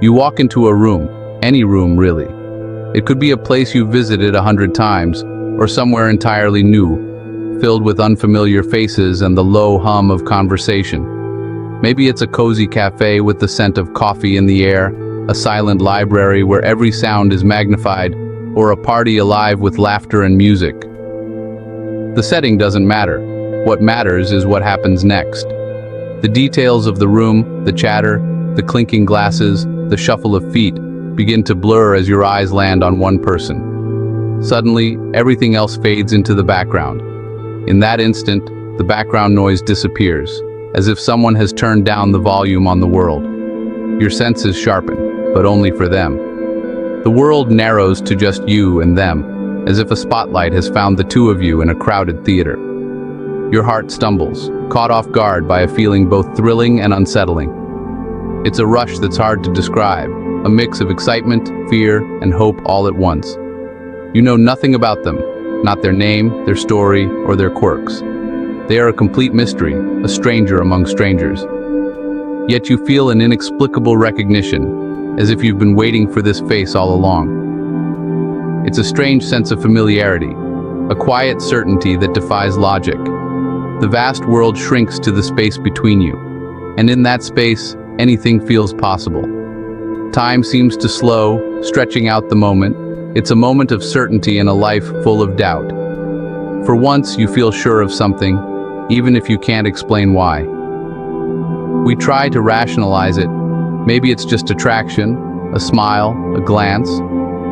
You walk into a room, any room really. It could be a place you've visited 100 times, or somewhere entirely new, filled with unfamiliar faces and the low hum of conversation. Maybe it's a cozy cafe with the scent of coffee in the air, a silent library where every sound is magnified, or a party alive with laughter and music. The setting doesn't matter. What matters is what happens next. The details of the room, the chatter, the clinking glasses, the shuffle of feet begin to blur as your eyes land on one person. Suddenly, everything else fades into the background. In that instant, the background noise disappears, as if someone has turned down the volume on the world. Your senses sharpen, but only for them. The world narrows to just you and them, as if a spotlight has found the two of you in a crowded theater. Your heart stumbles, caught off guard by a feeling both thrilling and unsettling. It's a rush that's hard to describe, a mix of excitement, fear, and hope all at once. You know nothing about them, not their name, their story, or their quirks. They are a complete mystery, a stranger among strangers. Yet you feel an inexplicable recognition, as if you've been waiting for this face all along. It's a strange sense of familiarity, a quiet certainty that defies logic. The vast world shrinks to the space between you, and in that space, anything feels possible. Time seems to slow, stretching out the moment. It's a moment of certainty in a life full of doubt. For once, you feel sure of something, even if you can't explain why. We try to rationalize it. Maybe it's just attraction, a smile, a glance.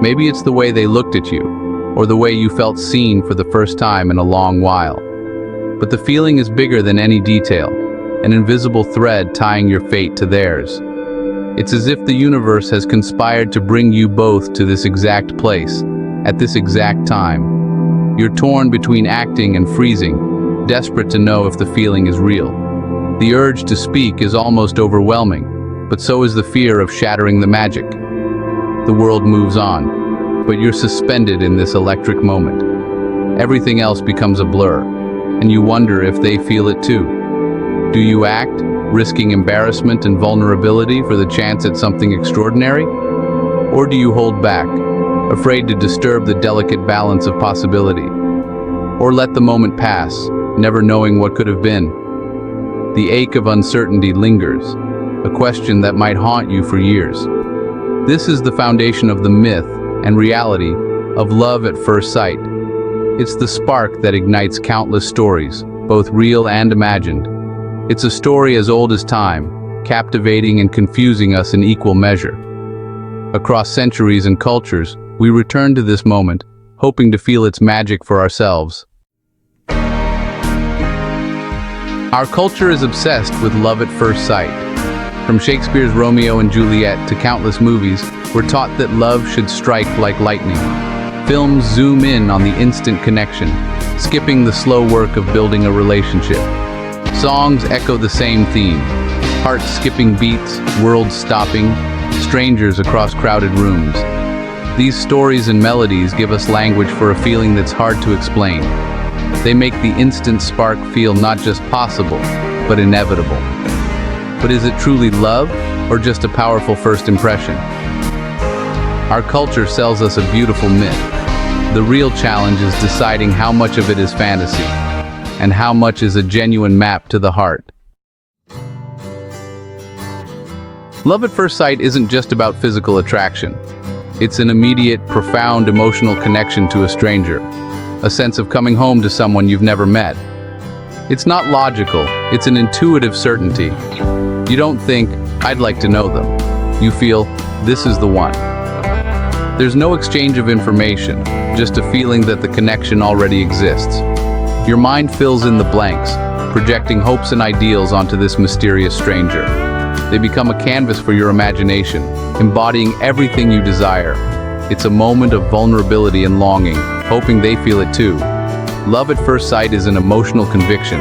Maybe it's the way they looked at you, or the way you felt seen for the first time in a long while. But the feeling is bigger than any detail, an invisible thread tying your fate to theirs. It's as if the universe has conspired to bring you both to this exact place, at this exact time. You're torn between acting and freezing, desperate to know if the feeling is real. The urge to speak is almost overwhelming, but so is the fear of shattering the magic. The world moves on, but you're suspended in this electric moment. Everything else becomes a blur, and you wonder if they feel it too. Do you act, risking embarrassment and vulnerability for the chance at something extraordinary? Or do you hold back, afraid to disturb the delicate balance of possibility? Or let the moment pass, never knowing what could have been? The ache of uncertainty lingers, a question that might haunt you for years. This is the foundation of the myth and reality of love at first sight. It's the spark that ignites countless stories, both real and imagined. It's a story as old as time, captivating and confusing us in equal measure. Across centuries and cultures, we return to this moment, hoping to feel its magic for ourselves. Our culture is obsessed with love at first sight. From Shakespeare's Romeo and Juliet to countless movies, we're taught that love should strike like lightning. Films zoom in on the instant connection, skipping the slow work of building a relationship. Songs echo the same theme, heart-skipping beats, world-stopping, strangers across crowded rooms. These stories and melodies give us language for a feeling that's hard to explain. They make the instant spark feel not just possible, but inevitable. But is it truly love, or just a powerful first impression? Our culture sells us a beautiful myth. The real challenge is deciding how much of it is fantasy, and how much is a genuine map to the heart. Love at first sight isn't just about physical attraction. It's an immediate, profound emotional connection to a stranger, a sense of coming home to someone you've never met. It's not logical, it's an intuitive certainty. You don't think, "I'd like to know them." You feel, "This is the one." There's no exchange of information, just a feeling that the connection already exists. Your mind fills in the blanks, projecting hopes and ideals onto this mysterious stranger. They become a canvas for your imagination, embodying everything you desire. It's a moment of vulnerability and longing, hoping they feel it too. Love at first sight is an emotional conviction,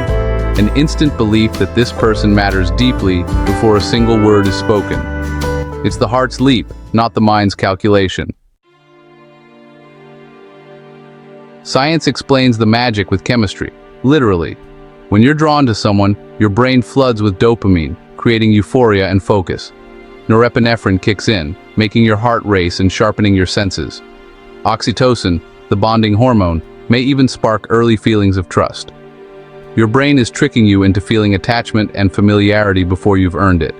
an instant belief that this person matters deeply before a single word is spoken. It's the heart's leap, not the mind's calculation. Science explains the magic with chemistry, literally. When you're drawn to someone, your brain floods with dopamine, creating euphoria and focus. Norepinephrine kicks in, making your heart race and sharpening your senses. Oxytocin, the bonding hormone, may even spark early feelings of trust. Your brain is tricking you into feeling attachment and familiarity before you've earned it.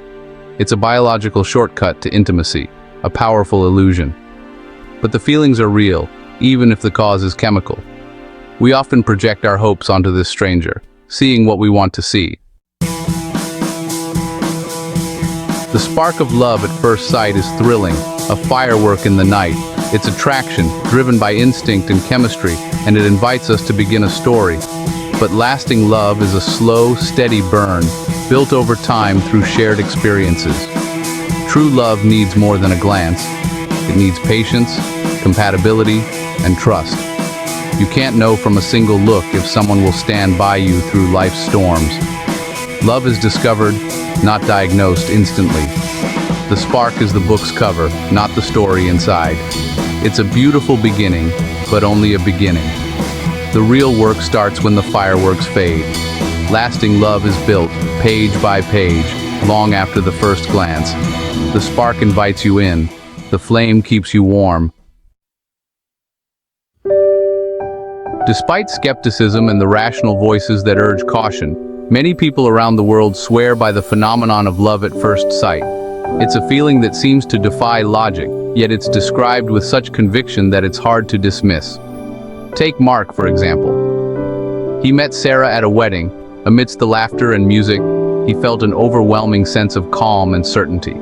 It's a biological shortcut to intimacy, a powerful illusion. But the feelings are real, even if the cause is chemical. We often project our hopes onto this stranger, seeing what we want to see. The spark of love at first sight is thrilling, a firework in the night. It's attraction, driven by instinct and chemistry, and it invites us to begin a story. But lasting love is a slow, steady burn, built over time through shared experiences. True love needs more than a glance. It needs patience, compatibility, and trust. You can't know from a single look if someone will stand by you through life's storms. Love is discovered, not diagnosed instantly. The spark is the book's cover, not the story inside. It's a beautiful beginning, but only a beginning. The real work starts when the fireworks fade. Lasting love is built, page by page, long after the first glance. The spark invites you in. The flame keeps you warm. Despite skepticism and the rational voices that urge caution, many people around the world swear by the phenomenon of love at first sight. It's a feeling that seems to defy logic, yet it's described with such conviction that it's hard to dismiss. Take Mark, for example. He met Sarah at a wedding. Amidst the laughter and music, he felt an overwhelming sense of calm and certainty.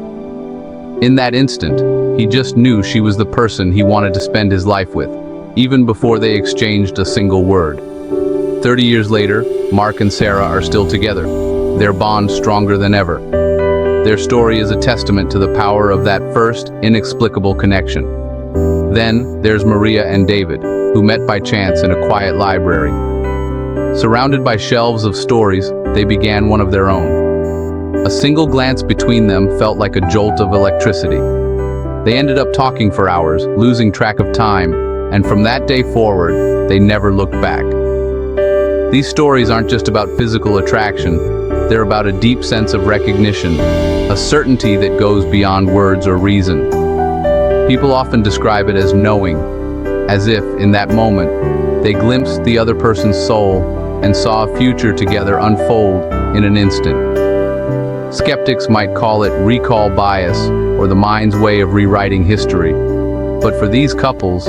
In that instant, he just knew she was the person he wanted to spend his life with, even before they exchanged a single word. 30 years later, Mark and Sarah are still together, their bond stronger than ever. Their story is a testament to the power of that first, inexplicable connection. Then, there's Maria and David, who met by chance in a quiet library. Surrounded by shelves of stories, they began one of their own. A single glance between them felt like a jolt of electricity. They ended up talking for hours, losing track of time, and from that day forward, they never looked back. These stories aren't just about physical attraction, they're about a deep sense of recognition, a certainty that goes beyond words or reason. People often describe it as knowing, as if, in that moment, they glimpsed the other person's soul and saw a future together unfold in an instant. Skeptics might call it recall bias or the mind's way of rewriting history. But for these couples,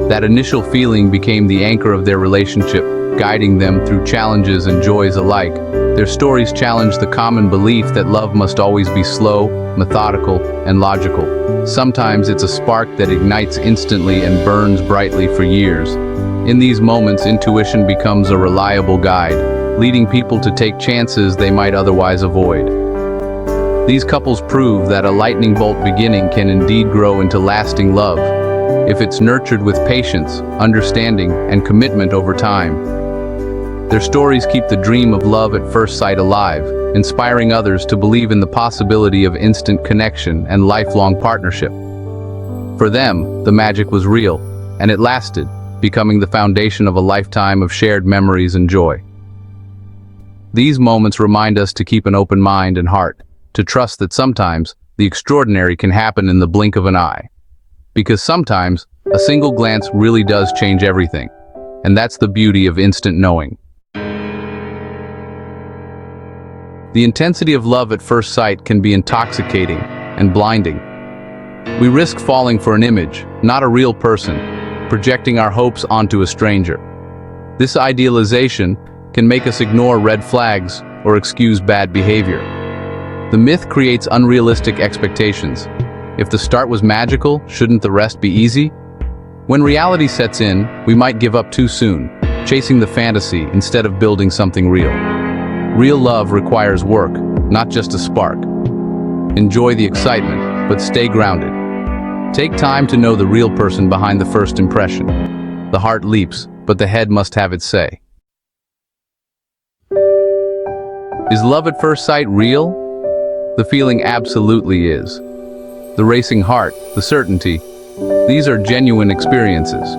that initial feeling became the anchor of their relationship, guiding them through challenges and joys alike. Their stories challenge the common belief that love must always be slow, methodical, and logical. Sometimes it's a spark that ignites instantly and burns brightly for years. In these moments, intuition becomes a reliable guide, leading people to take chances they might otherwise avoid. These couples prove that a lightning bolt beginning can indeed grow into lasting love, if it's nurtured with patience, understanding, and commitment over time. Their stories keep the dream of love at first sight alive, inspiring others to believe in the possibility of instant connection and lifelong partnership. For them, the magic was real, and it lasted, becoming the foundation of a lifetime of shared memories and joy. These moments remind us to keep an open mind and heart, to trust that sometimes the extraordinary can happen in the blink of an eye. Because sometimes, a single glance really does change everything, and that's the beauty of instant knowing. The intensity of love at first sight can be intoxicating and blinding. We risk falling for an image, not a real person, projecting our hopes onto a stranger. This idealization can make us ignore red flags or excuse bad behavior. The myth creates unrealistic expectations. If the start was magical, shouldn't the rest be easy? When reality sets in, we might give up too soon, chasing the fantasy instead of building something real. Real love requires work, not just a spark. Enjoy the excitement, but stay grounded. Take time to know the real person behind the first impression. The heart leaps, but the head must have its say. Is love at first sight real? The feeling absolutely is. The racing heart, the certainty, these are genuine experiences.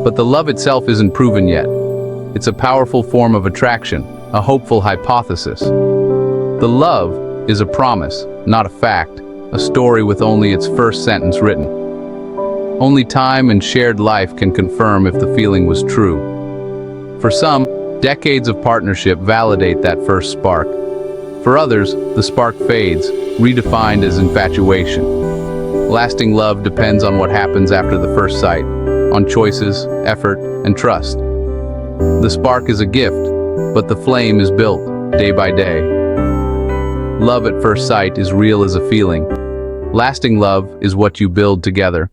But the love itself isn't proven yet. It's a powerful form of attraction, a hopeful hypothesis. The love is a promise, not a fact, a story with only its first sentence written. Only time and shared life can confirm if the feeling was true. For some, decades of partnership validate that first spark. For others, the spark fades, redefined as infatuation. Lasting love depends on what happens after the first sight, on choices, effort, and trust. The spark is a gift, but the flame is built, day by day. Love at first sight is real as a feeling. Lasting love is what you build together.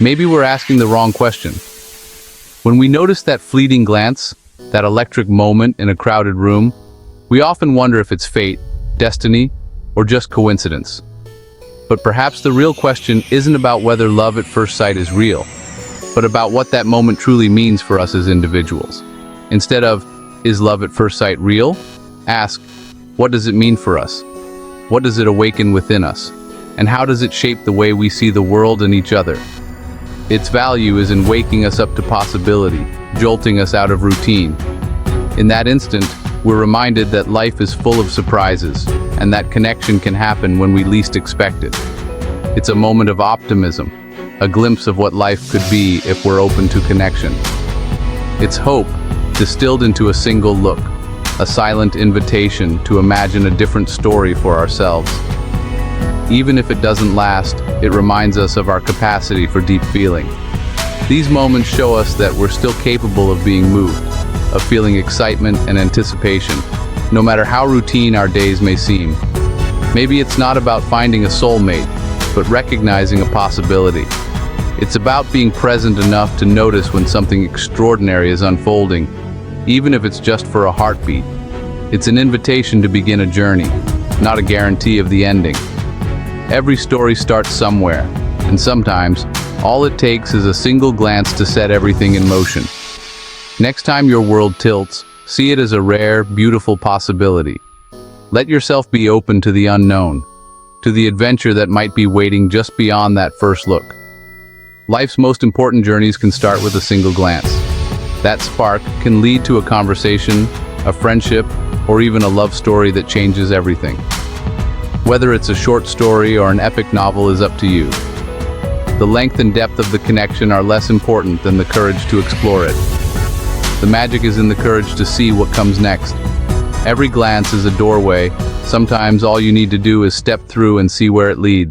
Maybe we're asking the wrong question. When we notice that fleeting glance, that electric moment in a crowded room, we often wonder if it's fate, destiny, or just coincidence. But perhaps the real question isn't about whether love at first sight is real, but about what that moment truly means for us as individuals. Instead of, is love at first sight real? Ask, what does it mean for us? What does it awaken within us? And how does it shape the way we see the world and each other? Its value is in waking us up to possibility, jolting us out of routine. In that instant, we're reminded that life is full of surprises, and that connection can happen when we least expect it. It's a moment of optimism, a glimpse of what life could be if we're open to connection. It's hope, distilled into a single look, a silent invitation to imagine a different story for ourselves. Even if it doesn't last, it reminds us of our capacity for deep feeling. These moments show us that we're still capable of being moved, of feeling excitement and anticipation, no matter how routine our days may seem. Maybe it's not about finding a soulmate, but recognizing a possibility. It's about being present enough to notice when something extraordinary is unfolding, even if it's just for a heartbeat. It's an invitation to begin a journey, not a guarantee of the ending. Every story starts somewhere, and sometimes, all it takes is a single glance to set everything in motion. Next time your world tilts, see it as a rare, beautiful possibility. Let yourself be open to the unknown, to the adventure that might be waiting just beyond that first look. Life's most important journeys can start with a single glance. That spark can lead to a conversation, a friendship, or even a love story that changes everything. Whether it's a short story or an epic novel is up to you. The length and depth of the connection are less important than the courage to explore it. The magic is in the courage to see what comes next. Every glance is a doorway. Sometimes all you need to do is step through and see where it leads.